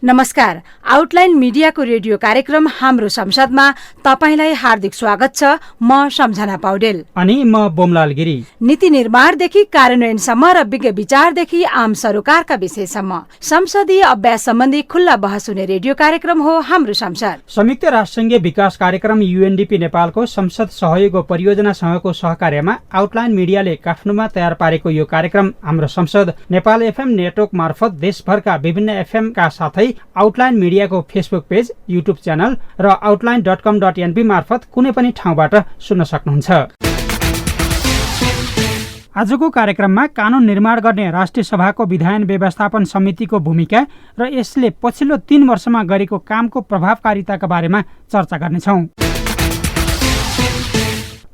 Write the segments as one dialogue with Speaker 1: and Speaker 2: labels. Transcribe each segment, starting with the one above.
Speaker 1: नमस्कार। आउटलाइन मिडियाको रेडियो कार्यक्रम हाम्रो संसदमा तपाईलाई हार्दिक स्वागत छ। म सम्झना पौडेल
Speaker 2: अनि म बोमलाल गिरी।
Speaker 1: नीति निर्माणदेखि कार्यान्वयनसम्म र विज्ञ विचारदेखि आम सरोकारका विषयसम्म संसदीय अभ्यास सम्बन्धी खुल्ला बहस हुने रेडियो कार्यक्रम हो हाम्रो संसद।
Speaker 2: संयुक्त राष्ट्रसङ्घीय विकास कार्यक्रम UNDP नेपालको संसद सहयोग परियोजनासँगको सहकार्यमा आउटलाइन मिडियाले काठमाडौँमा तयार पारेको यो कार्यक्रम हाम्रो संसद नेपाल FM नेटवर्क मार्फत देशभरका विभिन्न FM का साथै आउटलाइन मिडियाको फेसबुक पेज, युट्युब च्यानल र outline.com.np मार्फत कुनै पनि ठाउँबाट सुन्न सक्नुहुन्छ। आजको कार्यक्रममा कानून निर्माण गर्ने राष्ट्रिय सभाको विधायन व्यवस्थापन समितिको भूमिका र यसले पछिल्लो 3 वर्षमा गरेको कामको प्रभावकारिताका बारेमा चर्चा गर्नेछौँ।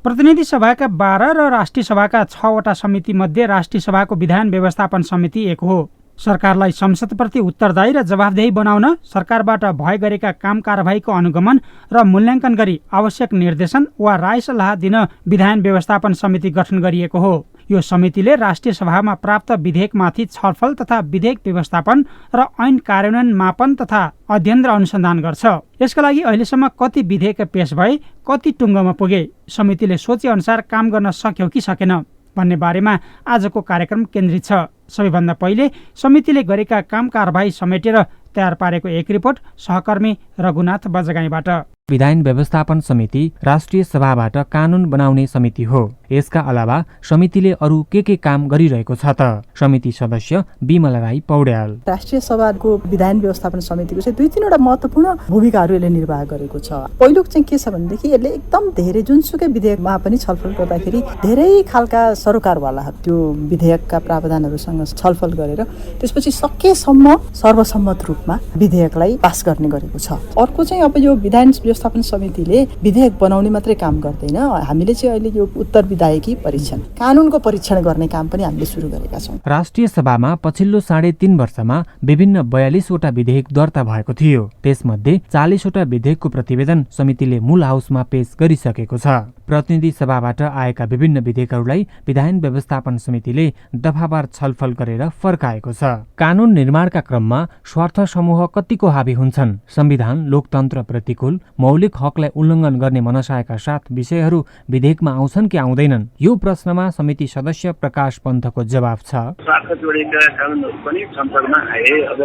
Speaker 2: प्रतिनिधि सभाका 12 र राष्ट्रिय सभाका 6 वटा समिति मध्ये राष्ट्रिय सभाको विधायन व्यवस्थापन समिति एक हो। सरकारलाई संसदप्रति उत्तरदायी र जवाफदेही बनाउन सरकारबाट भए गरेका काम कारबाहीको अनुगमन र मूल्याङ्कन गरी आवश्यक निर्देशन वा राय सल्लाह दिन विधायन व्यवस्थापन समिति गठन गरिएको हो। यो समितिले राष्ट्रिय सभामा प्राप्त विधेयकमाथि छलफल तथा विधेयक व्यवस्थापन र ऐन कार्यान्वयन मापन तथा अध्ययन र अनुसन्धान गर्छ। यसका लागि अहिलेसम्म कति विधेयक पेश भए, कति टुङ्गोमा पुगे, समितिले सोचे अनुसार काम गर्न सक्यो कि सकेन भन्ने बारेमा आजको कार्यक्रम केन्द्रित छ। सबैभन्दा पहिले समितिले गरेका काम कारबाही समेटेर तयार पारेको एक रिपोर्ट सहकर्मी रघुनाथ बजगाईबाट।
Speaker 3: विधायन व्यवस्थापन समिति राष्ट्रिय सभाबाट कानून बनाउने समिति हो। यसका अलावा समितिले अरू के काम गरिरहेको छ त? समिति सदस्य बिमला राई पौड्याल।
Speaker 4: राष्ट्रिय सभाको विधायन व्यवस्थापन समितिको चाहिँ 2-3 वटा महत्त्वपूर्ण भूमिकाहरू यसले निर्वाह गरेको छ। पहिलो चाहिँ के छ भनेदेखि यसले एकदम धेरै जुनसुकै विधेयकमा पनि छलफल गर्दाखेरि धेरै खालका सरोकारवालाहरू त्यो विधेयकका प्रावधानहरूसँग छलफल गरेर त्यसपछि सकेसम्म सर्वसम्मत रूपमा विधेयकलाई पास गर्ने गरेको छ। अर्को चाहिँ अब यो विधायन व्यवस्थापन समितिले विधेयक बनाउने मात्रै काम गर्दैन। हामीले चाहिँ अहिले यो उत्तर विधायकी परीक्षण, कानूनको परीक्षण गर्ने काम पनि हामीले सुरु गरेका छौँ।
Speaker 3: राष्ट्रिय सभामा पछिल्लो 3.5 वर्षमा विभिन्न 42 वटा विधेयक दर्ता भएको थियो। त्यसमध्ये 40 वटा विधेयकको प्रतिवेदन समितिले मूल हाउसमा पेश गरिसकेको छ। प्रतिनिधि सभाबाट आएका विभिन्न विधेयकहरूलाई विधायन व्यवस्थापन समितिले दफावार छलफल गरेर फर्काएको छ। कानून निर्माणका क्रममा स्वार्थ समूह कतिको हावी हुन्छन्? संविधान, लोकतन्त्र प्रतिकूल, मौलिक हकलाई उल्लङ्घन गर्ने मनसायका साथ विषयहरू विधेयकमा आउँछन् कि आउँदैनन्? यो प्रश्नमा समिति सदस्य प्रकाश पन्थको जवाब छ।
Speaker 5: स्वार्थ जोडिएका कानूनहरू पनि संसदमा आए। अब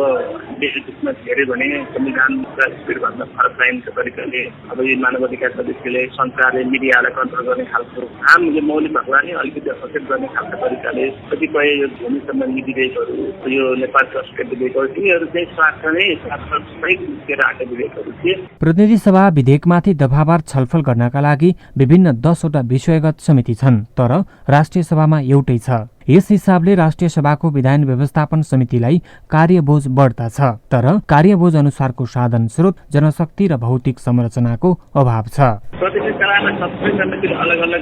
Speaker 5: देशमा हेऱ्यो भने संविधानका स्पिडभन्दा फरक पाइन्छ तरिकाले अब यो मानव अधिकार सदस्यले संसारले मिडियालाई कन्ट्रोल गर्ने खालको आम यो मौलिक हकलाई अलिकति हस्तक्षेप गर्ने खालको तरिकाले कतिपय यो भूमि सम्बन्धी विधेयकहरू, यो नेपाल ट्रस्टका विधेयकहरू, तिनीहरू चाहिँ स्वार्थसहित लिएर आएका विधेयकहरू थिए।
Speaker 3: प्रतिनिधि सभा विधेयकमाथि दफावार छलफल गर्नका लागि विभिन्न 10 वटा विषयगत समिति छन्, तर राष्ट्रिय सभामा एउटै छ। यस हिसाबले राष्ट्रिय सभाको विधायन व्यवस्थापन समितिलाई कार्यबोझ बढ्ता छ, तर कार्यबोझ अनुसारको साधन स्रोत, जनशक्ति र भौतिक संरचनाको अभाव छ।
Speaker 5: प्रतिनिधि सभामा सबै समितिले अलग अलग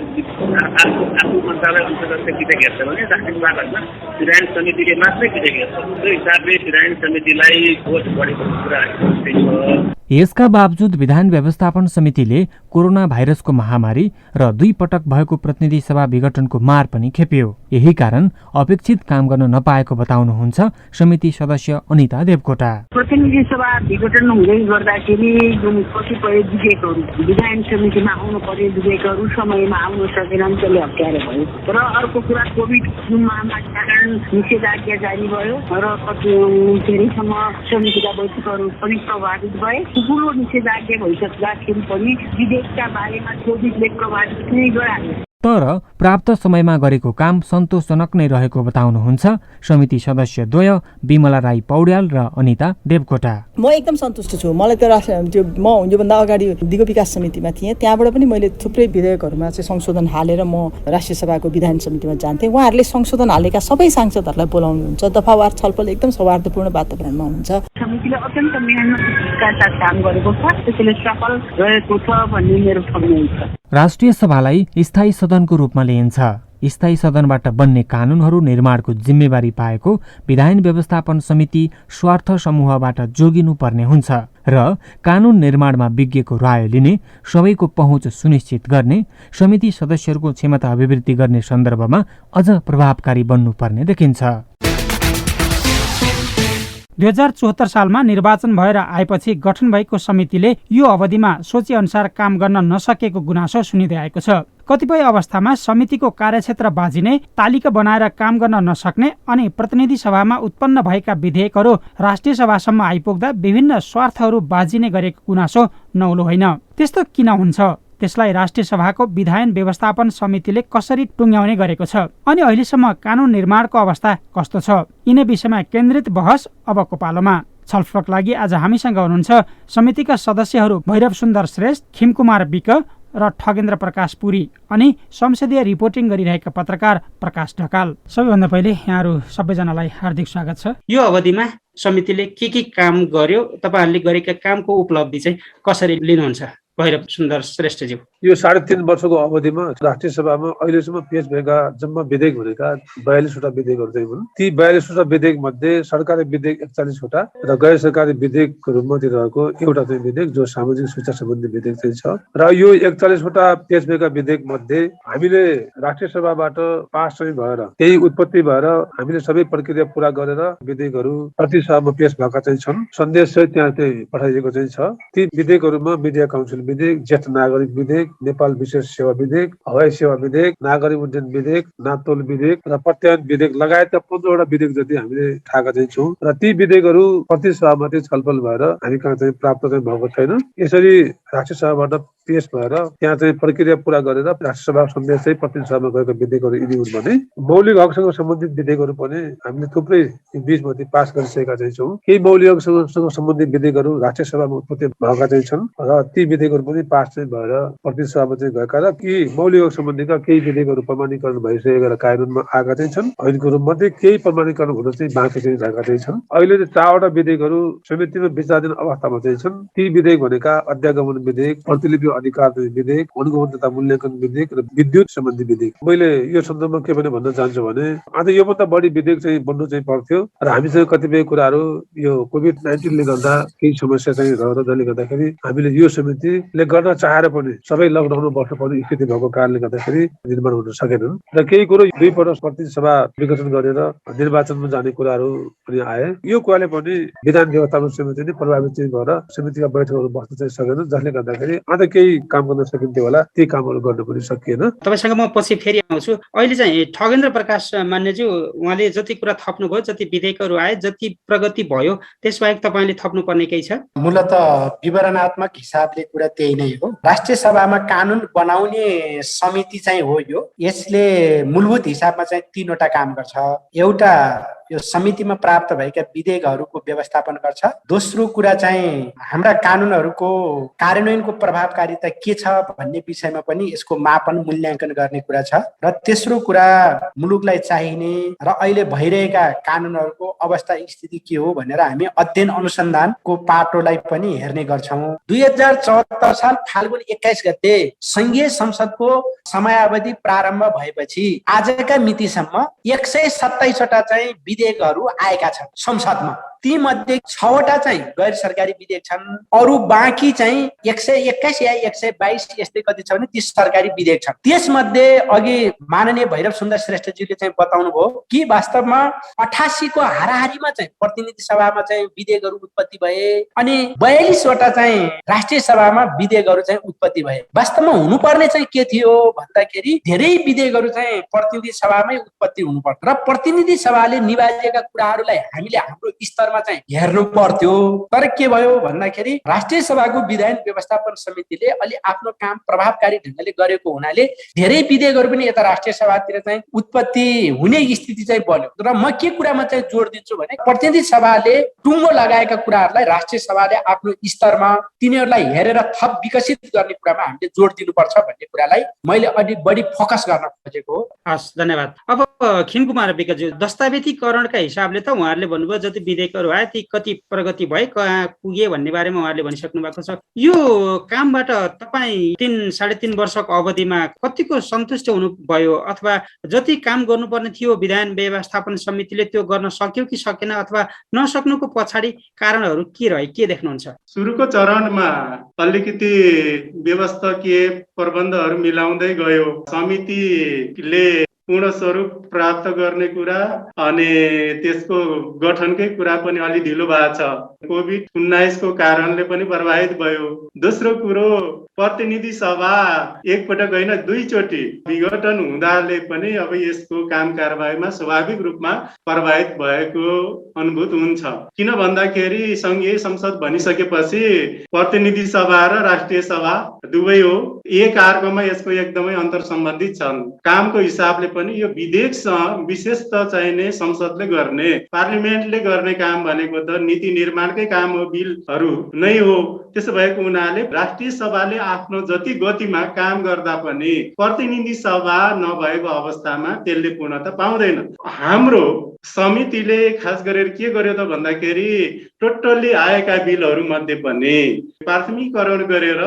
Speaker 5: आफू मन्त्रालय अन्तर्गत विधेयक हेर्छ भने राष्ट्रिय सभामा विधायन समितिले मात्रै विधेयक हेर्छ। त्यो हिसाबले विधायन समितिलाई बोझ बढेको कुरा छ।
Speaker 3: यसका बावजुद विधायन व्यवस्थापन समितिले कोरोना भाइरसको महामारी र 2 पटक भएको प्रतिनिधि सभा विघटनको मार पनि खेप्यो। यही कारण अपेक्षित काम गर्न नपाएको बताउनुहुन्छ समिति सदस्य अनिता देवकोटा।
Speaker 6: प्रतिनिधि सभा विघटन हुँदै गर्दाखेरि जुन कतिपय विधेयकहरू विधायन समितिमा आउनु पर्ने विधेयकहरू समयमा आउन सकेनन्, त्यसले अप्ठ्यारो भयो। र अर्को कुरा कोभिड महामारी कारण निषेधाज्ञा जारी भयो र धेरैसम्म समितिका बैठकहरू पनि प्रभावित भए। ठुलो निषेधाज्ञा भइसक्दाखेरि पनि विधेयकका बारेमा कोभिडले प्रभावित नै गरायो।
Speaker 3: तर प्राप्त समयमा गरेको काम सन्तोषजनक नै रहेको बताउनुहुन्छ समिति सदस्य द्वय बिमला राई पौड्याल र अनिता देवकोटा।
Speaker 4: म एकदम सन्तुष्ट छु। मलाई त म योभन्दा अगाडि दिगो विकास समितिमा थिएँ, त्यहाँबाट पनि मैले थुप्रै विधेयकहरूमा चाहिँ संशोधन हालेर म राष्ट्रिय सभाको विधायन समितिमा जान्थेँ। उहाँहरूले संशोधन हालेका सबै सांसदहरूलाई बोलाउनुहुन्छ। दफावार छलफल एकदम सौहार्दपूर्ण वातावरणमा हुन्छ।
Speaker 6: समितिले अत्यन्त मेहनतका साथ काम गरेको छ, त्यसैले सफल रहेको छ भन्ने मेरो ठम्याइ छ।
Speaker 3: राष्ट्रिय सभालाई स्थायी सदनको रूपमा लिइन्छ। स्थायी सदनबाट बन्ने कानूनहरू निर्माणको जिम्मेवारी पाएको विधायन व्यवस्थापन समिति स्वार्थ समूहबाट जोगिनु पर्ने हुन्छ र कानून निर्माणमा विज्ञको राय लिने, सबैको पहुँच सुनिश्चित गर्ने, समिति सदस्यहरूको क्षमता अभिवृद्धि गर्ने सन्दर्भमा अझ प्रभावकारी बन्नुपर्ने देखिन्छ।
Speaker 2: 2074 सालमा निर्वाचन भएर आएपछि गठन भएको समितिले यो अवधिमा सोचेअनुसार काम गर्न नसकेको गुनासो सुनिँदै आएको छ। कतिपय अवस्थामा समितिको कार्यक्षेत्र बाजिने, तालिका बनाएर काम गर्न नसक्ने अनि प्रतिनिधि सभामा उत्पन्न भएका विधेयकहरू राष्ट्रिय सभासम्म आइपुग्दा विभिन्न स्वार्थहरू बाजिने गरेको गुनासो नौलो होइन। त्यस्तो किन हुन्छ? त्यसलाई राष्ट्रिय सभाको विधायन व्यवस्थापन समितिले कसरी टुङ्ग्याउने गरेको छ अनि अहिलेसम्म कानुन निर्माणको अवस्था कस्तो छ? यिनै विषयमा केन्द्रित बहस अबको पालोमा। छलफलका लागि आज हामीसँग हुनुहुन्छ समितिका सदस्यहरू भैरव सुन्दर श्रेष्ठ, खिमकुमार विक र ठगेन्द्र प्रकाश पुरी अनि संसदीय रिपोर्टिङ गरिरहेका पत्रकार प्रकाश ढकाल। सबैभन्दा पहिले यहाँहरू सबैजनालाई हार्दिक स्वागत छ।
Speaker 7: यो अवधिमा समितिले के काम गर्यो, तपाईँहरूले गरेका कामको उपलब्धि चाहिँ कसरी लिनुहुन्छ? भैरव सुन्दर श्रेष्ठज्यू।
Speaker 8: यो 3.5 वर्षको अवधिमा राष्ट्रिय सभामा अहिलेसम्म पेश भएका जम्मा विधेयक भनेका 42वटा विधेयकहरू चाहिँ हुन्। ती 42वटा विधेयक मध्ये सरकारी विधेयक 41वटा र गैर सरकारी विधेयकको रूपमा रहेको एउटा चाहिँ विधेयक जो सामाजिक सुरक्षा सम्बन्धी विधेयक चाहिँ छ। र यो 41वटा पेश भएका विधेयक मध्ये हामीले राष्ट्रिय सभाबाट पास चाहिँ भएर त्यही उत्पत्ति भएर हामीले सबै प्रक्रिया पूरा गरेर विधेयकहरू प्रतिनिधि सभामा पेश भएका चाहिँ छन्। सन्देश चाहिँ त्यहाँ चाहिँ पठाइएको चाहिँ छ। ती विधेयकहरूमा मिडिया काउन्सिल विधेयक, ज्येष्ठ नागरिक विधेयक, नेपाल विशेष सेवा विधेयक, हवाई सेवा विधेयक, नागरिक उड्डयन विधेयक, नातोल विधेयक र प्रत्यायन विधेयक लगायतका 15वटा विधेयक जति हामीले ठाका चाहिँ छौँ र ती विधेयकहरू प्रतिनिधि सभामा चाहिँ छलफल भएर हामी कहाँ चाहिँ प्राप्त चाहिँ भएको छैन। यसरी राष्ट्रिय सभाबाट पेश भएर त्यहाँ चाहिँ प्रक्रिया पूरा गरेर राष्ट्रिय सभा सन्देश चाहिँ प्रतिनिधि सभामा गएका विधेयकहरू यदि हुन् भने मौलिक हकसँग सम्बन्धित विधेयकहरू पनि हामीले थुप्रै बीचमध्ये पास गरिसकेका चाहिँ छौँ। केही मौलिक हकसँग सम्बन्धित विधेयकहरू राष्ट्रिय सभामा उत्पत्ति भएका चाहिँ छन् र ती विधेयकहरू पनि पास चाहिँ भएर प्रतिनिधि सभामा चाहिँ गएका र केही मौलिक हक सम्बन्धीका केही विधेयकहरू प्रमाणीकरण भइसकेका कानुनमा आएका चाहिँ छन्। ऐनको रूपमध्ये केही प्रमाणीकरण हुन चाहिँ बाँकी चाहिँ रहेका चाहिँ छन्। अहिले 4वटा विधेयकहरू समितिमा विचाराधीन अवस्थामा चाहिँ छन्। ती विधेयक भनेका अध्यागमन विधेयक, प्रतिलिपि अधिकार विधेयक, अनुगमनता मूल्याङ्कन विधेयक र विद्युत सम्बन्धी विधेयक। मैले यो सन्दर्भमा के पनि भन्न चाहन्छु भने आज योभन्दा बढी विधेयक चाहिँ बन्नु चाहिँ पर्थ्यो र हामीसँग कतिपय कुराहरू यो कोभिड-19ले गर्दा केही समस्या चाहिँ रहँदा जसले गर्दाखेरि हामीले यो समितिले गर्न चाहेर पनि सबै लकडाउनमा बस्नुपर्ने स्थिति भएको कारणले गर्दाखेरि निर्माण हुन सकेनन् र केही कुरो 2 पटक प्रतिनिधि सभा विघटन गरेर निर्वाचनमा जाने कुराहरू पनि आए। यो कुराले पनि विधान व्यवस्थापन समिति नै प्रभावित चाहिँ भएर समितिका बैठकहरू बस्न चाहिँ सकेनन्, जसले गर्दाखेरि आज केही काम गर्न सकिन्थ्यो होला, ती कामहरू गर्न पनि सकिएन।
Speaker 7: तपाईँसँग म पछि फेरि आउँछु। अहिले चाहिँ ठगेन्द्र प्रकाश मान्यज्यू, उहाँले जति कुरा थप्नुभयो, जति विधेयकहरू आए, जति प्रगति भयो, त्यसबाहेक तपाईँले थप्नुपर्ने केही छ?
Speaker 9: मूलत विवरणात्मक हिसाबले कुरा त्यही नै हो। राष्ट्रिय सभामा कानुन बनाउने समिति चाहिँ हो यो। यसले मूलभूत हिसाबमा चाहिँ 3वटा काम गर्छ। एउटा यो समितिमा प्राप्त भएका विधेयकहरूको व्यवस्थापन गर्छ। दोस्रो कुरा चाहिँ हाम्रा कानुनहरूको कार्यान्वयनको प्रभावकारिता के छ भन्ने विषयमा पनि यसको मापन मूल्याङ्कन गर्ने कुरा छ। र तेस्रो कुरा मुलुकलाई चाहिने र अहिले भइरहेका कानुनहरूको अवस्था स्थिति के हो भनेर हामी अध्ययन अनुसन्धानको पाटोलाई पनि हेर्ने गर्छौँ। 2074 साल फाल्गुन 21 गते संघीय संसदको समयावधि प्रारम्भ भएपछि आजका मितिसम्म 127वटा चाहिँ विधेयकहरू आएका छन् संसदमा। ती मध्ये 6वटा चाहिँ गैर सरकारी विधेयक छन्। अरू बाँकी चाहिँ 121 या 122 यस्तै कति छ भने ती सरकारी विधेयक छन्। त्यसमध्ये अघि माननीय भैरव सुन्दर श्रेष्ठजीले चाहिँ बताउनु भयो कि वास्तवमा 88 को हाराहारीमा चाहिँ प्रतिनिधि सभामा चाहिँ विधेयकहरू उत्पत्ति भए अनि 42वटा चाहिँ राष्ट्रिय सभामा विधेयकहरू चाहिँ उत्पत्ति भए। वास्तवमा हुनुपर्ने चाहिँ के थियो भन्दाखेरि धेरै विधेयकहरू चाहिँ प्रतिनिधि सभामै उत्पत्ति हुनुपर्छ र प्रतिनिधि सभाले निभाइएका कुराहरूलाई हामीले हाम्रो स्तरमा चाहिँ हेर्नु पर्थ्यो। तर के भयो भन्दाखेरि राष्ट्रिय सभाको विधायन व्यवस्थापन समितिले अलि आफ्नो काम प्रभावकारी ढंगले गरेको हुनाले धेरै विधेयकहरू पनि यता राष्ट्रिय सभातिर चाहिँ उत्पत्ति हुने स्थिति चाहिँ बन्यो। र म के कुरामा चाहिँ जोड दिन्छु भने प्रतिनिधि सभाले टुङ्गो लगाएका कुराहरूलाई राष्ट्रिय सभाले आफ्नो स्तरमा तिनीहरूलाई हेरेर थप विकसित गर्ने कुरामा हामीले जोड दिनुपर्छ भन्ने कुरालाई मैले अलि बढी फोकस गर्न खोजेको हो।
Speaker 7: हस्, धन्यवाद। अब खिमकुमार विकज्यू, दस्तावेजीकरणका हिसाबले त उहाँहरूले भन्नुभयो जति विधेयकहरू आए ती कति प्रगति भए, कहाँ पुगे भन्ने बारेमा उहाँहरूले भनिसक्नु भएको छ। यो कामबाट तपाईँ 3-3.5 वर्षको अवधिमा कतिको सन्तुष्ट हुनुभयो अथवा जति काम गर्नुपर्ने थियो विधान व्यवस्थापन समितिले त्यो गर्न सक्यो कि सकेन अथवा नसक्नुको पछाडि कारणहरू के रहे, के देख्नुहुन्छ?
Speaker 10: सुरुको चरणमा अलिकति व्यवस्थाकीय प्रबन्धहरू मिलाउँदै गयो। समितिले पूर्ण स्वरूप प्राप्त गर्ने कुरा अनि त्यसको गठनकै कुरा पनि अलि ढिलो भएको छ। कोभिड-19 को कारणले पनि प्रभावित भयो। दोस्रो कुरो, प्रतिनिधि सभा एकपटक होइन दुईचोटि विघटन हुँदाले पनि अब यसको काम कारबाहीमा स्वाभाविक रूपमा प्रभावित भएको अनुभूत हुन्छ। किन भन्दाखेरि संघीय संसद भनिसकेपछि प्रतिनिधि सभा र राष्ट्रिय सभा दुवै हो, एक अर्कोमा यसको एकदमै अन्तर सम्बन्धित छन्। कामको हिसाबले पनि यो विधेयक विशेष त चाहिने संसदले गर्ने, पार्लिमेन्टले गर्ने काम भनेको त नीति निर्माणकै काम हो, बिलहरू नै हो। त्यसो भएको हुनाले राष्ट्रिय सभाले आफ्नो जति गतिमा काम गर्दा पनि प्रतिनिधि सभा नभएको अवस्थामा त्यसले पूर्णता पाउँदैन। हाम्रो समितिले खास गरेर के गर्यो त भन्दाखेरि टोटल्ली आएका बिलहरू मध्ये पनि प्राथमिकीकरण गरेर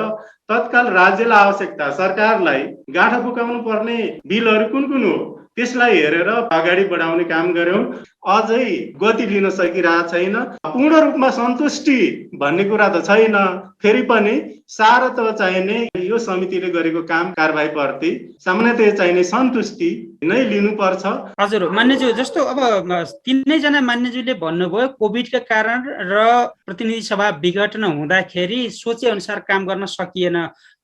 Speaker 10: तत्काल राज्यलाई आवश्यकता, सरकारलाई गाँठा फुकाउनु पर्ने बिलहरू कुन कुन हो त्यसलाई हेरेर अगाडि बढाउने काम गर्यौं। अझै गति लिन सकिरहेको छैन। पूर्ण रूपमा सन्तुष्टि भन्ने कुरा त छैन। फेरि पनि सारत चाहिने यो समितिले गरेको काम कारबाही प्रति सामान्यतया चाहिने सन्तुष्टि नै लिनुपर्छ।
Speaker 7: हजुर मान्यज्यू, जस्तो अब तीनैजना मान्यज्यूले भन्नुभयो कोभिडका कारण र प्रतिनिधि सभा विघटन हुँदाखेरि सोचे अनुसार काम गर्न सकिएन।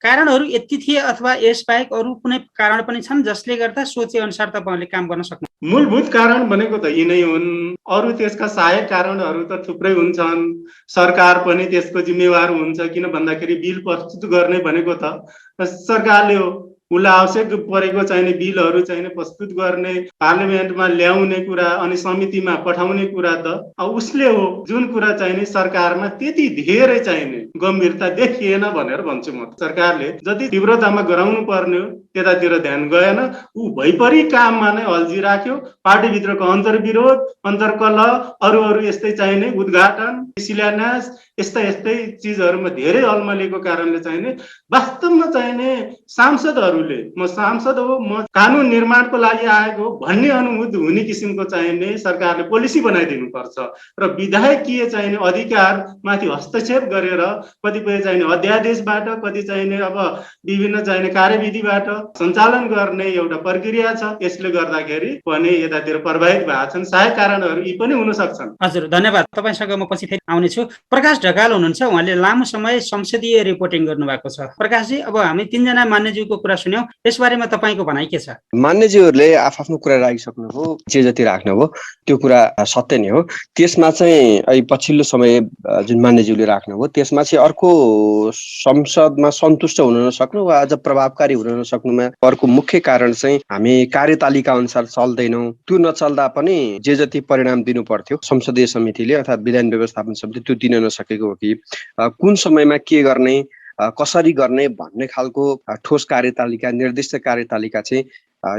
Speaker 7: कारणहरू यति थिए अथवा यसबाहेक अरू कुनै कारण पनि छन् जसले गर्दा सोचे अनुसार तपाईहरुले काम गर्न सक्नु?
Speaker 10: मूलभूत कारण भनेको त यिनै हुन्। अरू त्यसका सहायक कारणहरू त थुप्रै हुन्छन्। सरकार पनि त्यसको जिम्मेवार हुन्छ। किन भन्दाखेरि बिल प्रस्तुत गर्ने भनेको त सरकारले हो। उसलाई आवश्यक परेको चाहिने बिलहरू चाहिने प्रस्तुत गर्ने, पार्लिमेन्टमा ल्याउने कुरा अनि समितिमा पठाउने कुरा त उसले हो। जुन कुरा चाहिने सरकारमा त्यति धेरै चाहिने गम्भीरता देखिएन भनेर भन्छु म। सरकारले जति तीव्रतामा गराउनु पर्ने हो त्यतातिर ध्यान गएन। ऊ भइपरि काममा नै अल्झिराख्यो। पार्टीभित्रको अन्तर्विरोध, अन्तर्कलह, अरू यस्तै चाहिने उद्घाटन, शिलान्यास यस्तै चिजहरूमा धेरै अल्मलिएको कारणले चाहिने वास्तवमा चाहिने सांसदहरूले म सांसद हो, म कानुन निर्माणको लागि आएको भन्ने अनुभूति हुने किसिमको चाहिने सरकारले पोलिसी बनाइदिनु पर्छ र विधायकीय चाहिने अधिकार माथि हस्तक्षेप गरेर कतिपय चाहिने अध्यादेशबाट, कति चाहिने अब विभिन्न चाहिने कार्यविधिबाट सञ्चालन गर्ने एउटा प्रक्रिया छ। यसले गर्दाखेरि पनि यतातिर प्रभावित भएको छन्। सहायक कारणहरू यी पनि हुन सक्छन्।
Speaker 7: हजुर धन्यवाद। तपाईसँग म पछि फेरि आउने छु। प्रकाश ढकाल हुनुहुन्छ, उहाँले लामो समय संसदीय रिपोर्टिङ गर्नुभएको छ। प्रकाशजी, अब हामी तीनजना मान्यज्यूको कुरा सुन्यौं, यसबारेमा तपाईको भनाइ के छ?
Speaker 11: मान्यज्यूहरूले आफ्नो कुरा राखिसक्नुभयो। जे जति राख्नुभयो त्यो कुरा सत्य नै हो। त्यसमा चाहिँ अहिले पछिल्लो समय जुन मान्यज्यूले राख्नुभयो त्यसमा चाहिँ अर्को संसदमा सन्तुष्ट हुन नसक्नु वा अझ प्रभावकारी हुन नसक्नुमा अर्को मुख्य कारण चाहिँ हामी कार्यतालिका अनुसार चल्दैनौँ। त्यो नचल्दा पनि जे जति परिणाम दिनु पर्थ्यो संसदीय समितिले अर्थात् विधान व्यवस्थापन समिति त्यो दिन नसकेको हो कि कुन समयमा के गर्ने, कसरी गर्ने भन्ने खालको ठोस कार्यतालिका, निर्दिष्ट कार्यतालिका चाहिँ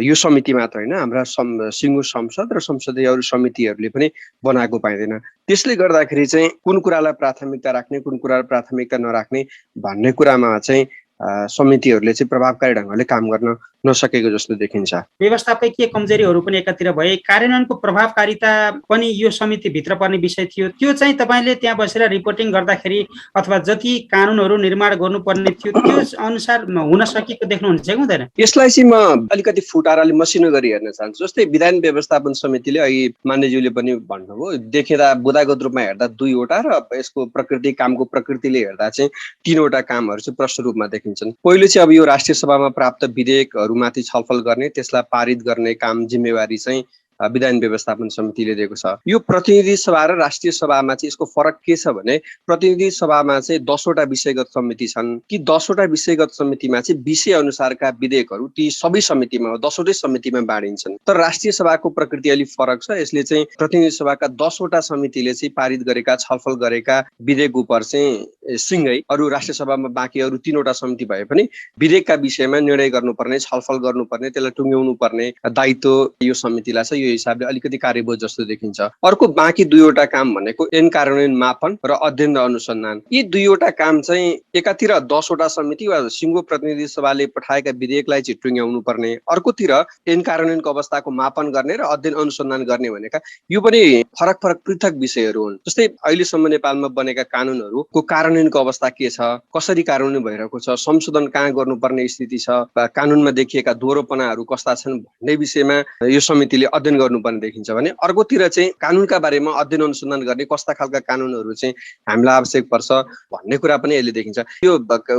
Speaker 11: यो समिति मात्र होइन, हाम्रा सिङ्गो संसद र संसदीय अरू समितिहरूले पनि बनाएको पाइँदैन। त्यसले गर्दाखेरि चाहिँ कुन कुरालाई प्राथमिकता राख्ने, कुन कुरालाई प्राथमिकता नराख्ने भन्ने कुरामा चाहिँ समितिहरूले चाहिँ प्रभावकारी ढङ्गले काम गर्न नसकेको जस्तो देखिन्छ।
Speaker 7: व्यवस्थापकीय कमजोरीहरू पनि एकातिर भए, कार्यान्वयनको प्रभावकारिता पनि यो समितिभित्र पर्ने विषय थियो। त्यो चाहिँ तपाईँले त्यहाँ बसेर रिपोर्टिङ गर्दाखेरि अथवा जति कानुनहरू निर्माण गर्नुपर्ने थियो त्यो अनुसार हुन सकेको देख्नुहुन्छ कि हुँदैन?
Speaker 11: यसलाई चाहिँ म अलिकति फुटाराले मसिनो गरी हेर्न चाहन्छु। जस्तै विधान व्यवस्थापन समितिले अहिले मान्यज्यूले पनि भन्नुभयो, देखेर बुदागत रूपमा हेर्दा 2वटा र यसको प्रकृति, कामको प्रकृतिले हेर्दा चाहिँ 3वटा कामहरू चाहिँ प्रष्ट रूपमा देखिन्छन्। पहिलो चाहिँ अब यो राष्ट्रिय सभामा प्राप्त विधेयकहरू माथि छलफल गर्ने, त्यसलाई पारित गर्ने काम जिम्मेवारी चाहिँ विधान व्यवस्थापन समितिले दिएको छ। यो प्रतिनिधि सभा र राष्ट्रिय सभामा चाहिँ यसको फरक के छ भने प्रतिनिधि सभामा चाहिँ 10वटा विषयगत समिति छन्। ती 10वटा विषयगत समितिमा चाहिँ विषय अनुसारका विधेयकहरू ती सबै समितिमा 10वटै समितिमा बाँडिन्छन्। तर राष्ट्रिय सभाको प्रकृति अलिक फरक छ। यसले चाहिँ प्रतिनिधि सभाका 10वटा समितिले चाहिँ पारित गरेका, छलफल गरेका विधेयक उप चाहिँ सँगै अरू राष्ट्रिय सभामा बाँकी अरू 3वटा समिति भए पनि विधेयकका विषयमा निर्णय गर्नुपर्ने, छलफल गर्नुपर्ने, त्यसलाई टुङ्ग्याउनु पर्ने दायित्व यो समितिलाई छ। यो हिसाबले अलिकति कार्यबोध जस्तो देखिन्छ। अर्को बाँकी 2वटा काम भनेको ऐन कार्यान्वयन, मापन र अध्ययन र अनुसन्धान। यी 2वटा काम चाहिँ एकातिर 10वटा समिति वा सिङ्गो प्रतिनिधि सभाले पठाएका विधेयकलाई चाहिँ टुङ्ग्याउनु पर्ने, अर्कोतिर ऐन कार्यान्वयनको अवस्थाको मापन गर्ने र अध्ययन अनुसन्धान गर्ने भनेका यो पनि फरक फरक पृथक विषयहरू हुन्। जस्तै अहिलेसम्म नेपालमा बनेका कानुनहरूको कार्यान्वयन कार्यान्वयनको अवस्था के छ, कसरी कार्यान्वयन भइरहेको छ, संशोधन कहाँ गर्नुपर्ने स्थिति छ, कानुनमा देखिएका दोहोरोपनाहरू कस्ता छन् भन्ने विषयमा यो समितिले अध्ययन गर्नुपर्ने देखिन्छ भने अर्कोतिर चाहिँ कानुनका बारेमा अध्ययन अनुसन्धान गर्ने कस्ता खालका कानुनहरू चाहिँ हामीलाई आवश्यक पर्छ भन्ने कुरा पनि यसले देखिन्छ। यो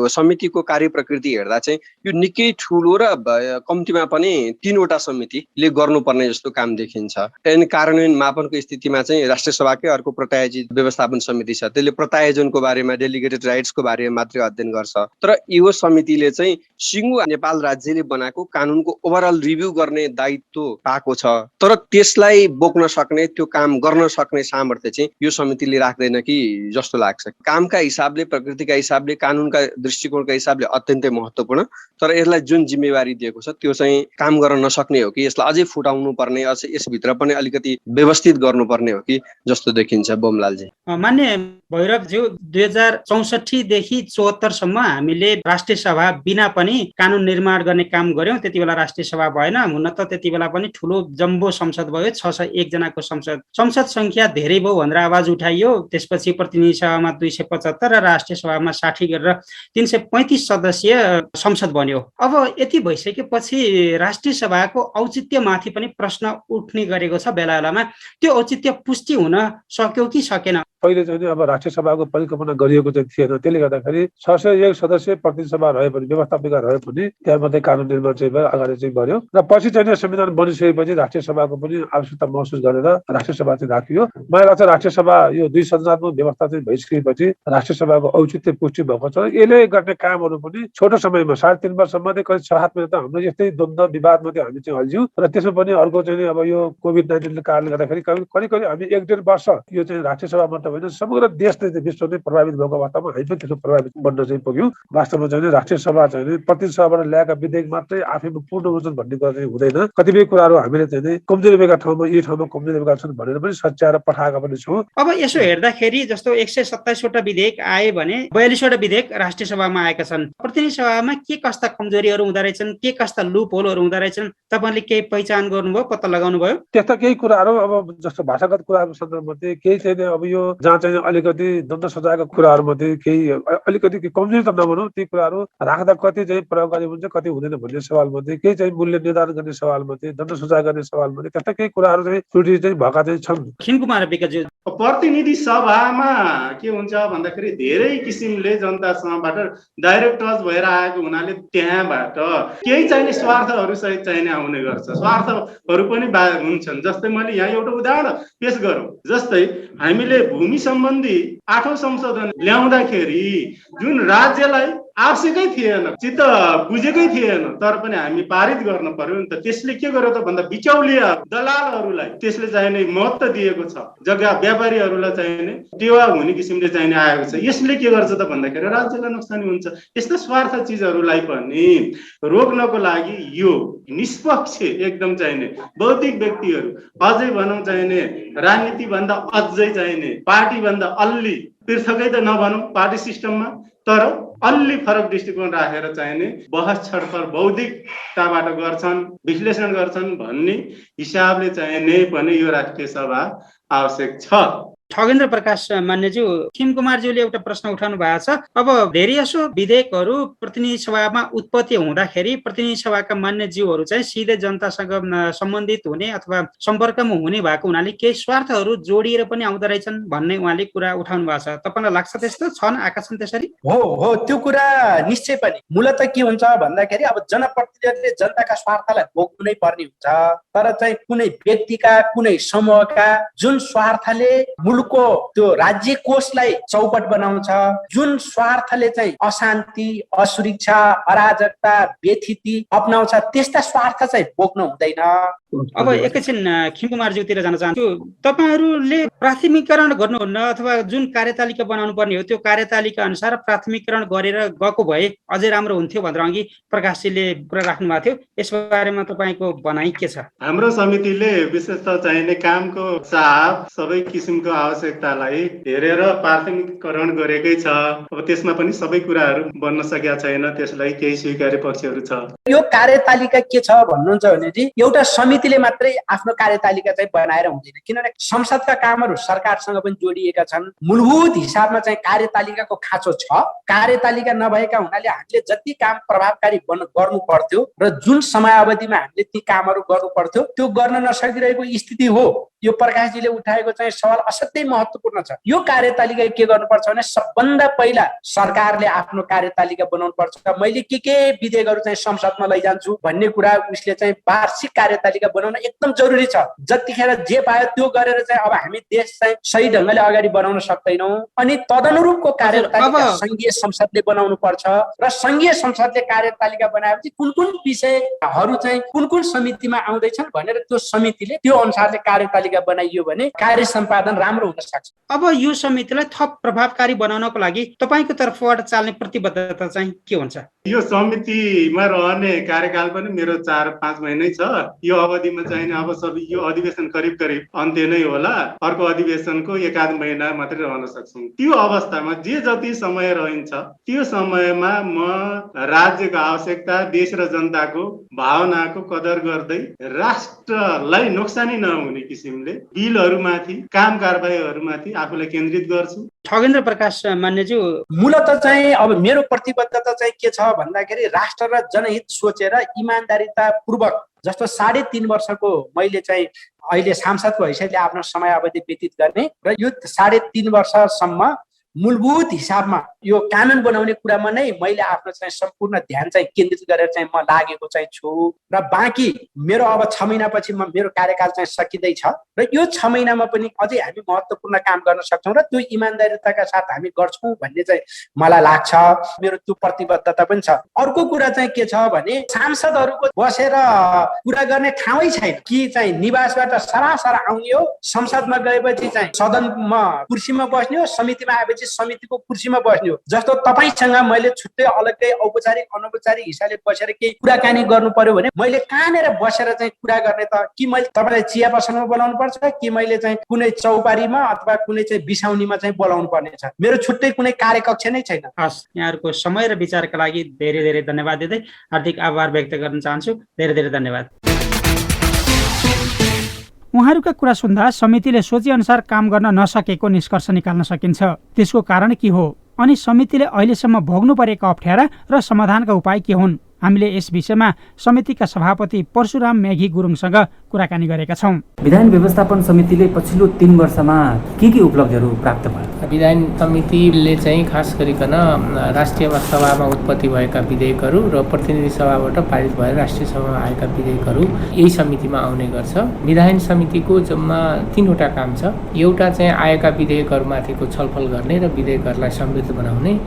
Speaker 11: समितिको कार्य प्रकृति हेर्दा चाहिँ यो निकै ठुलो र कम्तीमा पनि 3वटा समितिले गर्नुपर्ने जस्तो काम देखिन्छ। त्यहाँदेखि कार्यान्वयन मापनको स्थितिमा चाहिँ राष्ट्रिय सभाकै अर्को प्रत्यायोजित व्यवस्थापन समिति छ, त्यसले प्रत्यायोजनको बारेमा डेलिगेटेड राइट्सको बारेमा मात्रै अध्ययन गर्छ। तर यो समितिले चाहिँ सिङ्गो नेपाल राज्यले बनाएको कानुनको ओभरअल रिभ्यू गर्ने दायित्व पाएको छ, तर त्यसलाई बोक्न सक्ने, त्यो काम गर्न सक्ने सामर्थ्य चाहिँ यो समितिले राख्दैन कि जस्तो लाग्छ। कामका हिसाबले, प्रकृतिका हिसाबले, कानुनका दृष्टिकोणका हिसाबले अत्यन्तै महत्त्वपूर्ण, तर यसलाई जुन जिम्मेवारी दिएको छ त्यो चाहिँ काम गर्न नसक्ने हो कि यसलाई अझै फुटाउनु पर्ने, अझै यसभित्र पनि अलिकति व्यवस्थित गर्नुपर्ने हो कि जस्तो देखिन्छ। बोमलालजी।
Speaker 7: मान्य भैरवज्यू, 2064 देखि 74 सम्म हामीले राष्ट्रिय सभा बिना पनि कानुन निर्माण गर्ने काम गर्यौं। त्यति बेला राष्ट्रिय सभा भएन, हुन त त्यति बेला पनि ठुलो जम्बो संसद भयो, 601 जनाको संसद संख्या धेरै भयो भनेर आवाज उठाइयो। त्यसपछि प्रतिनिधि सभामा 275 र राष्ट्रिय सभामा 60 गरेर 335 सदस्यीय संसद बन्यो। अब यति भइसकेपछि राष्ट्रिय सभाको औचित्यमाथि पनि प्रश्न उठ्ने गरेको छ बेला बेलामा। त्यो औचित्य पुष्टि हुन सक्यो कि सकेन?
Speaker 8: पहिले चाहिँ अब राष्ट्रिय सभाको परिकल्पना गरिएको चाहिँ थिएन, त्यसले गर्दाखेरि 601 सदस्य प्रतिनिधि सभा रहे पनि, व्यवस्थापिका रहे पनि त्यहाँ मात्रै कानुन निर्माण चाहिँ अगाडि चाहिँ बढ्यो र पछि चाहिँ संविधान बनिसकेपछि राष्ट्रिय सभाको पनि आवश्यकता महसुस गरेर राष्ट्रिय सभा चाहिँ राखियो। मलाई लाग्छ राष्ट्रिय सभा यो 2 संसदात्मक व्यवस्था चाहिँ भइसकेपछि राष्ट्रिय सभाको औचित्य पुष्टि भएको छ। यसले गर्ने कामहरू पनि छोटो समयमा 3.5 वर्षमा करिब 6-7 महिना त हाम्रो यस्तै द्वन्द विवादमा चाहिँ हामी चाहिँ हल्झ्यौँ र त्यसमा पनि अर्को चाहिँ अब यो कोभिड-19 कारणले गर्दाखेरि करिब हामी 1.5 वर्ष यो चाहिँ राष्ट्रिय सभा मात्र होइन समग्र देश नै विश्व नै प्रभावित भएको अवस्थामा हामी पनि त्यसको प्रभावित बन्न चाहिँ पुग्यौँ। वास्तवमा चाहिँ राष्ट्रिय सभा चाहिँ प्रतिनिधि सभाबाट ल्याएका विधेयक मात्रै आफैमा पूर्ण हुन्छन् भन्ने कुरा चाहिँ हुँदैन। कतिपय कुराहरू हामीले चाहिँ कमजोरी भएका ठाउँमा यी ठाउँमा कमजोरी भएका छन् भनेर पनि सच्याएर पठाएका पनि छौँ।
Speaker 7: अब यसो हेर्दाखेरि जस्तो 127 वटा विधेयक आए भने 42 वटा विधेयक राष्ट्रिय सभामा आएका छन्। प्रतिनिधि सभामा के कस्ता कमजोरीहरू हुँदो रहेछन्, के कस्ता लुप होलहरू हुँदो रहेछन्, तपाईँले केही पहिचान गर्नुभयो, पत्ता लगाउनु भयो?
Speaker 8: त्यस्ता केही कुराहरू अब जस्तो भाषागत कुराहरू सन्दर्भमध्ये केही चाहिँ अब यो जहाँ चाहिँ अलिकति द्वन्द सजायका कुराहरूमध्ये केही अलिकति कमजोरी त नभनौँ, ती कुराहरू राख्दा कति चाहिँ प्रयोगकारी हुन्छ कति हुँदैन भन्ने सवालमध्ये, केही चाहिँ मूल्य निर्धारण गर्ने सवालमध्ये, दण्ड सजाय गर्ने सवालमध्ये त्यस्ता केही कुराहरू चाहिँ त्रुटि चाहिँ भएका चाहिँ छन्।
Speaker 7: खिमकुमार विकज्यू,
Speaker 10: प्रतिनिधि सभामा के हुन्छ भन्दाखेरि धेरै किसिमले जनतासँगबाट डाइरेक्ट टच भएर आएको हुनाले त्यहाँबाट केही चाहिने स्वार्थहरू सहित चाहिने आउने गर्छ। स्वार्थहरू पनि हुन्छन्। जस्तै मैले यहाँ एउटा उदाहरण पेश गरौँ, जस्तै हामीले भूमि सम्बन्धी 8औं संशोधन ल्याउँदाखेरि जुन राज्यलाई आवश्यकै थिएन, चित्त बुझेकै थिएन, तर पनि हामी पारित गर्न पर्यो नि त। त्यसले के गर्यो त भन्दा बिचौलिया दलालहरूलाई त्यसले चाहिने महत्त्व दिएको छ, जग्गा व्यापारीहरूलाई चाहिने टेवा हुने किसिमले चाहिने आएको छ। यसले के गर्छ त भन्दाखेरि राज्यलाई नोक्सानी हुन्छ। यस्ता स्वार्थ चिजहरूलाई पनि रोक्नको लागि यो निष्पक्ष एकदम चाहिने बौद्धिक व्यक्तिहरू, अझै भनौँ चाहिने राजनीति भन्दा अझै चाहिने पार्टी भन्दा अलि पृथकै त नभनौँ पार्टी सिस्टममा, तर अलि फरक दृष्टिकोण राखेर चाहिने बहस छलफल बौद्धिकताबाट गर्छन्, विश्लेषण गर्छन् भन्ने हिसाबले चाहिने पनि यो राष्ट्रिय सभा आवश्यक छ।
Speaker 7: ठगेन्द्र प्रकाश मान्यज्यू, खिमकुमारज्यूले एउटा प्रश्न उठाउनु भएको छ। अब धेरैजसो विधेयकहरू प्रतिनिधि सभामा उत्पत्ति हुँदाखेरि प्रतिनिधि सभाका मान्यज्यूहरू चाहिँ सिधै जनतासँग सम्बन्धित हुने अथवा सम्पर्कमा हुने भएको हुनाले केही स्वार्थहरू जोडिएर पनि आउँदो रहेछन् भन्ने उहाँले कुरा उठाउनु भएको छ। तपाईँलाई लाग्छ त्यस्तो छन्, आएका छन् त्यसरी?
Speaker 9: हो, त्यो कुरा निश्चय पनि। मूलत के हुन्छ भन्दाखेरि अब जनप्रतिनिधिले जनताका स्वार्थलाई भोग्नु नै पर्ने हुन्छ, तर चाहिँ कुनै व्यक्तिका कुनै समूहका जुन स्वार्थले मुलुकको त्यो राज्य कोषलाई चौपट बनाउँछ, जुन स्वार्थले चाहिँ अशान्ति, असुरक्षा, अराजकता, व्यथिति अपनाउँछ, त्यस्ता स्वार्थ चाहिँ बोक्नु हुँदैन।
Speaker 7: अब एकैछिन खिमकुमारज्यूतिर जान चाहन्छु। तपाईँहरूले प्राथमिकीकरण गर्नुहुन्न अथवा जुन कार्यतालिका बनाउनु पर्ने हो त्यो कार्यतालिका अनुसार प्राथमिकीकरण गरेर गएको भए अझै राम्रो हुन्थ्यो भनेर अघि प्रकाशजीले कुरा राख्नु भएको थियो। यसबारेमा तपाईँको भनाइ के छ?
Speaker 10: हाम्रो समितिले विशेषतः चाहिने कामको चाप सबै किसिमको आवश्यकतालाई हेरेर प्राथमिकीकरण गरेकै छ। अब त्यसमा पनि सबै कुराहरू बन्न सकेका छैन, त्यसलाई केही स्वीकार्य पक्षहरू छ।
Speaker 9: यो कार्यतालिका के छ भन्नुहुन्छ भने एउटा समिति समितिले मात्रै आफ्नो कार्यतालिका चाहिँ बनाएर हुँदैन, किनभने संसदका कामहरू सरकारसँग पनि जोडिएका छन्। मूलभूत हिसाबमा चाहिँ कार्यतालिकाको खाँचो छ। कार्यतालिका नभएका हुनाले हामीले जति काम प्रभावकारी गर्नु पर्थ्यो र जुन समयावधिमा हामीले ती कामहरू गर्नु पर्थ्यो त्यो गर्न नसकिरहेको स्थिति हो। यो प्रकाशजीले उठाएको चाहिँ सवाल असाध्यै महत्त्वपूर्ण छ। यो कार्यतालिका के गर्नुपर्छ भने सबभन्दा पहिला सरकारले आफ्नो कार्यतालिका बनाउनु पर्छ। मैले के विधेयकहरू चाहिँ संसदमा लैजान्छु भन्ने कुरा उसले चाहिँ वार्षिक कार्यतालिका बनाउन एकदम जरुरी छ। जतिखेर जे पायो त्यो गरेर चाहिँ अब हामी देश चाहिँ सही ढङ्गले अगाडि बढाउन सक्दैनौँ। अनि तदनुरूपको कार्यतालिका संघीय संसदले बनाउनु पर्छ र संघीय संसदले कार्यतालिका बनाएपछि कुन कुन विषयहरू चाहिँ कुन कुन समितिमा आउँदैछन् भनेर त्यो समितिले त्यो अनुसारले कार्यतालिका बनाइयो भने कार्य सम्पादन राम्रो हुन सक्छ।
Speaker 7: अब यो समितिलाई थप प्रभावकारी बनाउनको लागि तपाईँको तर्फबाट चाल्ने प्रतिबद्धता चाहिँ के हुन्छ?
Speaker 10: यो समितिमा रहने कार्यकाल पनि मेरो 4-5 महिनै छ। यो अवधिमा चाहिँ अब सब यो अधिवेशन करिब अन्त्य नै होला। अर्को अधिवेशनको 1-आध महिना मात्रै रहन सक्छौँ। त्यो अवस्थामा जे जति समय रहन्छ त्यो समयमा म राज्यको आवश्यकता, देश र जनताको भावनाको कदर गर्दै राष्ट्रलाई नोक्सानी नहुने किसिमले बिलहरूमाथि, काम कारबाहीहरूमाथि आफूलाई केन्द्रित गर्छु।
Speaker 7: ठगेन्द्र प्रकाश मान्यज्यू,
Speaker 9: मूलत चाहिँ अब मेरो प्रतिबद्धता चाहिँ के छ भन्दाखेरि राष्ट्र र जनहित सोचेर इमान्दारिता पूर्वक जस्तो 3.5 वर्षको मैले चाहिँ अहिले सांसदको हैसियतले आफ्नो समयावधि व्यतीत गर्ने र यो 3.5 वर्षसम्म मूलभूत हिसाबमा यो कानुन बनाउने कुरामा नै मैले आफ्नो चाहिँ सम्पूर्ण ध्यान चाहिँ केन्द्रित गरेर चाहिँ म लागेको चाहिँ छु र बाँकी मेरो अब 6 महिनापछि मेरो कार्यकाल चाहिँ सकिँदैछ र यो 6 महिनामा पनि अझै हामी महत्त्वपूर्ण काम गर्न सक्छौँ र त्यो इमान्दारिताका साथ हामी गर्छौँ भन्ने चाहिँ मलाई लाग्छ। मेरो त्यो प्रतिबद्धता पनि छ। अर्को कुरा चाहिँ के छ भने सांसदहरूको बसेर कुरा गर्ने ठाउँै छैन कि चाहिँ निवासबाट सरासर आउने हो, संसदमा गएपछि चाहिँ सदनमा कुर्सीमा बस्ने हो, समितिमा आएपछि समितिको कुर्सीमा बस्ने हो। जस्तो तपाईसँग मैले छुट्टै अलग्गै औपचारिक अनौपचारिक हिसाबले बसेर केही कुराकानी गर्नु पर्यो भने मैले कहाँनिर बसेर चाहिँ कुरा गर्ने त? कि मैले तपाईँलाई चिया पसलमा बोलाउनु पर्छ कि मैले चाहिँ कुनै चौपारीमा अथवा कुनै चाहिँ बिसाउनीमा चाहिँ बोलाउनु पर्ने छ? मेरो छुट्टै कुनै कार्यकक्ष नै छैन।
Speaker 7: हस्, यहाँहरूको समय र विचारका लागि धेरै धेरै धन्यवाद दिँदै हार्दिक आभार व्यक्त गर्न चाहन्छु। धेरै धेरै धन्यवाद।
Speaker 2: उहाँहरूका कुरा सुन्दा समितिले सोचेअनुसार काम गर्न नसकेको निष्कर्ष निकाल्न सकिन्छ। त्यसको कारण के हो अनि समितिले अहिलेसम्म भोग्नु परेका अप्ठ्यारा र समाधानका उपाय के हुन्? हामीले यस विषयमा समितिका सभापति परशुराम मेघी गुरुङसँग कुराकानी गरेका छौँ।
Speaker 12: विधान व्यवस्थापन समितिले पछिल्लो 3 वर्षमा के उपलब्धिहरू प्राप्त भयो?
Speaker 13: विधान समितिले चाहिँ खास गरिकन राष्ट्रिय सभामा उत्पत्ति भएका विधेयकहरू र प्रतिनिधि सभाबाट पारित भएर राष्ट्रिय सभामा आएका विधेयकहरू यही समितिमा आउने गर्छ। विधान समितिको जम्मा 3वटा काम छ। एउटा चाहिँ आएका विधेयकहरूमाथिको छलफल गर्ने र विधेयकहरूलाई समृद्ध बनाउने।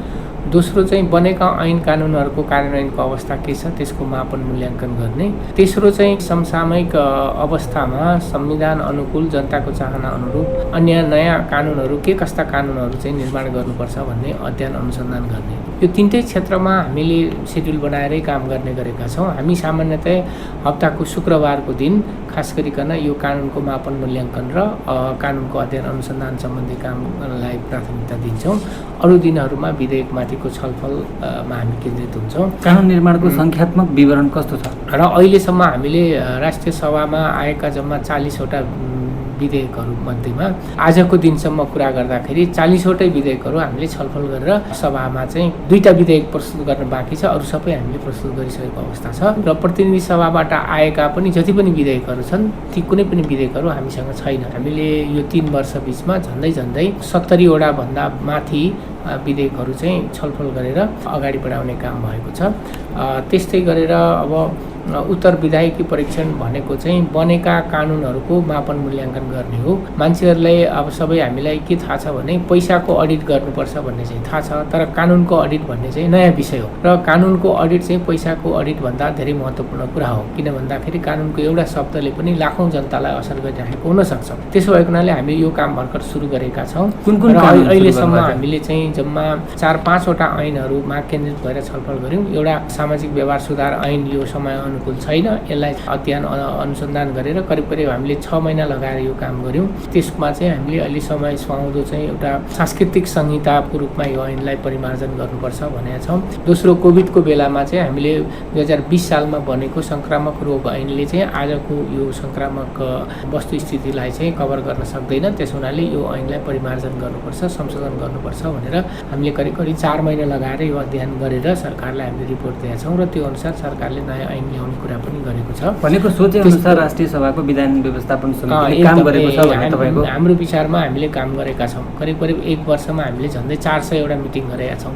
Speaker 13: दोस्रो चाहिँ बनेका ऐन कानुनहरूको कार्यान्वयनको अवस्था के छ त्यसको मापन मूल्याङ्कन गर्ने। तेस्रो चाहिँ समसामयिक अवस्थामा संविधान अनुकूल जनताको चाहना अनुरूप अन्य नयाँ कानुनहरू के कस्ता कानुनहरू चाहिँ निर्माण गर्नुपर्छ भन्ने अध्ययन अनुसन्धान गर्ने। यो 3टै क्षेत्रमा हामीले सेड्युल बनाएरै काम गर्ने गरेका छौँ। हामी सामान्यतः हप्ताको शुक्रबारको दिन खास गरिकन यो कानुनको मापन मूल्याङ्कन र कानुनको अध्ययन अनुसन्धान सम्बन्धी कामलाई प्राथमिकता दिन्छौँ। अरू दिनहरूमा विधेयकमाथिको छलफलमा हामी केन्द्रित हुन्छौँ।
Speaker 12: कानुन निर्माणको सङ्ख्यात्मक विवरण कस्तो छ
Speaker 13: र अहिलेसम्म हामीले राष्ट्रिय सभामा आएका जम्मा 40वटा विधेयकहरू मध्येमा आजको दिनसम्म कुरा गर्दाखेरि 40वटै विधेयकहरू हामीले छलफल गरेर सभामा चाहिँ 2टा विधेयक प्रस्तुत गर्न बाँकी छ। अरू सबै हामीले प्रस्तुत गरिसकेको अवस्था छ र प्रतिनिधि सभाबाट आएका पनि जति पनि विधेयकहरू छन् ती कुनै पनि विधेयकहरू हामीसँग छैन। हामीले यो 3 वर्ष बिचमा झन्डै 70वटा भन्दा माथि विधेयकहरू चाहिँ छलफल गरेर अगाडि बढाउने काम भएको छ। त्यस्तै गरेर अब उत्तर विधायकी परीक्षण भनेको चाहिँ बनेका कानुनहरूको मापन मूल्याङ्कन गर्ने हो। मान्छेहरूलाई अब सबै हामीलाई के थाहा छ भने पैसाको अडिट गर्नुपर्छ भन्ने चाहिँ थाहा छ, तर कानुनको अडिट भन्ने चाहिँ नयाँ विषय हो र कानुनको अडिट चाहिँ पैसाको अडिट भन्दा धेरै महत्त्वपूर्ण कुरा हो। किन भन्दाखेरि कानुनको एउटा शब्दले पनि लाखौँ जनतालाई असर गरिरहेको हुनसक्छ। त्यसो भएको हुनाले हामी यो काम भर्खर सुरु गरेका छौँ।
Speaker 12: कुन
Speaker 13: अहिलेसम्म हामीले चाहिँ जम्मा 4-5वटा ऐनहरूमा केन्द्रित भएर छलफल गऱ्यौँ। एउटा सामाजिक व्यवहार सुधार ऐन यो समय अनुकूल छैन। यसलाई अध्ययन अनुसन्धान गरेर करिब हामीले 6 महिना लगाएर यो काम गऱ्यौँ। त्यसमा चाहिँ हामीले अहिले समय सुहाउँदो चाहिँ एउटा सांस्कृतिक संहिताको रूपमा यो ऐनलाई परिमार्जन गर्नुपर्छ भनेका छौँ। दोस्रो, कोभिडको बेलामा चाहिँ हामीले 2020 सालमा बनेको संक्रामक रोग ऐनले चाहिँ आजको यो संक्रामक वस्तुस्थितिलाई चाहिँ कभर गर्न सक्दैन। त्यस हुनाले यो ऐनलाई परिमार्जन गर्नुपर्छ, संशोधन गर्नुपर्छ भनेर हामीले करिब 4 महिना लगाएर यो अध्ययन गरेर सरकारलाई हामीले रिपोर्ट दिएका छौँ र त्यो अनुसार सरकारले नयाँ ऐन ल्याउने कुरा पनि गरेको छ।
Speaker 12: भनेको सोचे अनुसार राष्ट्रिय सभाको विधान व्यवस्थापन समितिले काम गरेको छ भने तपाईको
Speaker 13: हाम्रो विचारमा हामीले काम गरेका छौँ। करिब 1 वर्षमा हामीले झन्डै 400 वटा मिटिङ गरेका छौँ।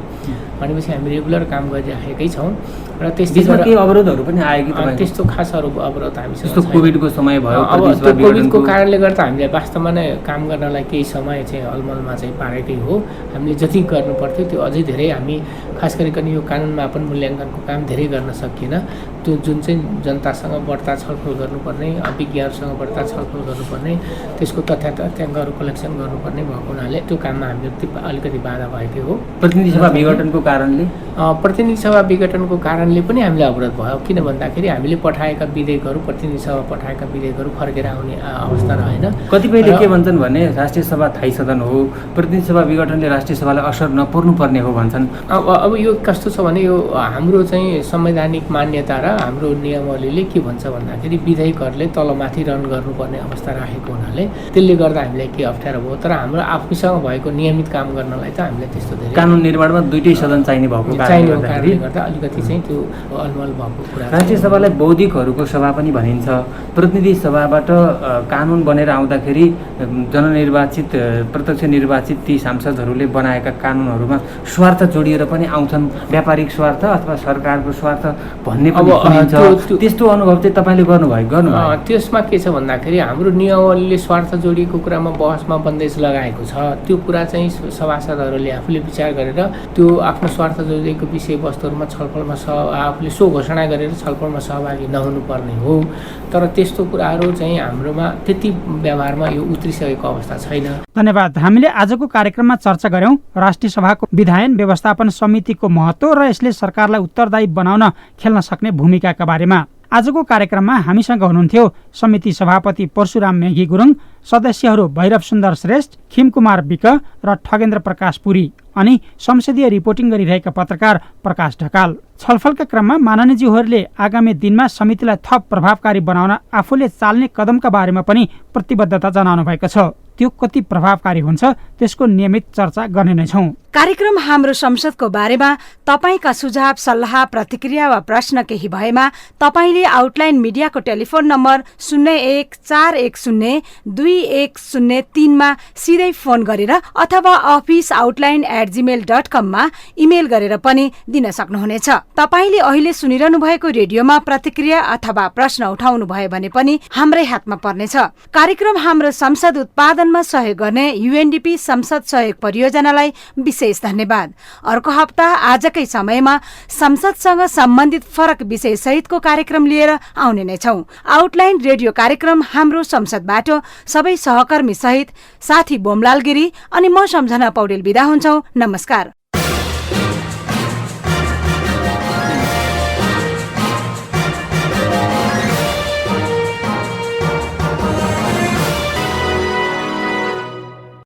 Speaker 13: भनेपछि हामी रेगुलर काम गरिराखेकै छौँ र
Speaker 12: त्यसमा के अवरोधहरू पनि आयो कि तपाईको?
Speaker 13: त्यस्तो खास अवरोध हामीसँग
Speaker 12: जस्तो कोभिडको समय भयो,
Speaker 13: अब त्यो कोभिडको कारणले गर्दा हामीले वास्तवमा नै काम गर्नलाई केही समय चाहिँ अलमलमा चाहिँ पारेकै हो। हामीले जति गर्नु पर्थ्यो त्यो अझै धेरै हामी खास गरिकन यो कानुनमा पनि मूल्याङ्कनको काम धेरै गर्न सकिएन। त्यो जुन चाहिँ जनतासँग बढ्ता छलफल गर्नुपर्ने, विज्ञहरूसँग बढ्ता छलफल गर्नुपर्ने, त्यसको तथ्याङ्कहरू कलेक्सन गर्नुपर्ने भएको हुनाले त्यो काममा हामीले अलिकति बाधा भएकै हो।
Speaker 12: प्रतिनिधि सभा विघटनको कारणले पनि हामीले अवरोध भयो। किन भन्दाखेरि हामीले पठाएका विधेयकहरू, प्रतिनिधि सभा पठाएका विधेयकहरू फर्केर आउने अवस्था रहेन। कतिपयले के भन्छन् भने राष्ट्रिय सभा थायी सदन हो, प्रतिनिधि सभा विघटनले राष्ट्रिय सभालाई असर नपर्नुपर्ने हो भन्छन्।
Speaker 13: अब यो कस्तो छ भने यो हाम्रो चाहिँ संवैधानिक मान्यता र हाम्रो नियमावलीले के भन्छ भन्दाखेरि विधेयकहरूले तलमाथि रन गर्नुपर्ने अवस्था राखेको हुनाले त्यसले गर्दा हामीलाई के अप्ठ्यारो भयो। तर हाम्रो आफूसँग भएको नियमित काम गर्नलाई त हामीलाई त्यस्तो धेरै
Speaker 12: कानुन निर्माणमा दुईटै सदन चाहिने भएको
Speaker 13: कारणले गर्दा अलिकति चाहिँ त्यो अलमल भएको कुरा।
Speaker 12: राष्ट्रिय सभालाई बौद्धिकहरूको सभा पनि भनिन्छ। प्रतिनिधि सभाबाट कानुन बनेर आउँदाखेरि जननिर्वाचित, प्रत्यक्ष निर्वाचित ती सांसदहरूले बनाएका कानुनहरूमा स्वार्थ जोडिएर पनि आउँछन्, व्यापारिक स्वार्थ अथवा सरकारको स्वार्थ भन्ने पनि सुनिन्छ। त्यस्तो अनुभव चाहिँ तपाईँले गर्नुभयो?
Speaker 13: त्यसमा के छ भन्दाखेरि हाम्रो नियमावलीले स्वार्थ जोडिएको कुरामा बहसमा बन्देज लगाएको छ। त्यो कुरा चाहिँ सभासदहरूले आफूले विचार गरेर त्यो आफ्नो स्वार्थ जोडिएको विषयवस्तुहरूमा छलफलमा आफूले सो घोषणा गरेर छलफलमा सहभागी नहुनुपर्ने हो। तर त्यस्तो कुराहरू चाहिँ हाम्रोमा त्यति व्यवहारमा यो उत्रिसकेको अवस्था छैन।
Speaker 2: धन्यवाद। हामीले आजको कार्यक्रममा चर्चा गर्यौं राष्ट्रिय सभाको विधायन व्यवस्थापन समितिको महत्त्व र यसले सरकारलाई उत्तरदायी बनाउन खेल्न सक्ने भूमिकाका बारेमा। आजको कार्यक्रममा हामीसँग हुनुहुन्थ्यो समिति सभापति परशुराम मेघी गुरुङ, सदस्यहरू भैरव सुन्दर श्रेष्ठ, खिमकुमार विक र ठगेन्द्र प्रकाश पुरी अनि संसदीय रिपोर्टिङ गरिरहेका पत्रकार प्रकाश ढकाल। छलफलका क्रममा माननीयज्यूहरूले आगामी दिनमा समितिलाई थप प्रभावकारी बनाउन आफूले चाल्ने कदमका बारेमा पनि प्रतिबद्धता जनाउनु भएको छ। त्यो कति प्रभावकारी हुन्छ त्यसको नियमित चर्चा गर्ने नै छौं।
Speaker 1: कार्यक्रम हाम्रो संसदको बारेमा तपाईका सुझाव, सल्लाह, प्रतिक्रिया वा प्रश्न केही भएमा तपाईले आउटलाइन मिडियाको टेलिफोन नम्बर 0141021003 मा सिधै फोन गरेर अथवा officeoutline@gmail.com मा इमेल गरेर पनि दिन सक्नुहुनेछ। तपाईले अहिले सुनिरहनु भएको रेडियोमा प्रतिक्रिया अथवा प्रश्न उठाउनु भयो भने पनि हाम्रै हातमा पर्नेछ। कार्यक्रम हाम्रो संसद उत्पादनमा सहयोग गर्ने UNDP संसद सहयोग परियोजनालाई विशेष धन्यवाद। अर्को हप्ता आजकै समयमा संसदसँग सम्बन्धित फरक विषय सहितको कार्यक्रम लिएर आउने नै छौं। आउटलाइन रेडियो कार्यक्रम हाम्रो संसदबाट सबै सहकर्मी सहित साथी बोमलाल गिरी अनि म सम्झना पौडेल बिदा हुन्छौं। नमस्कार।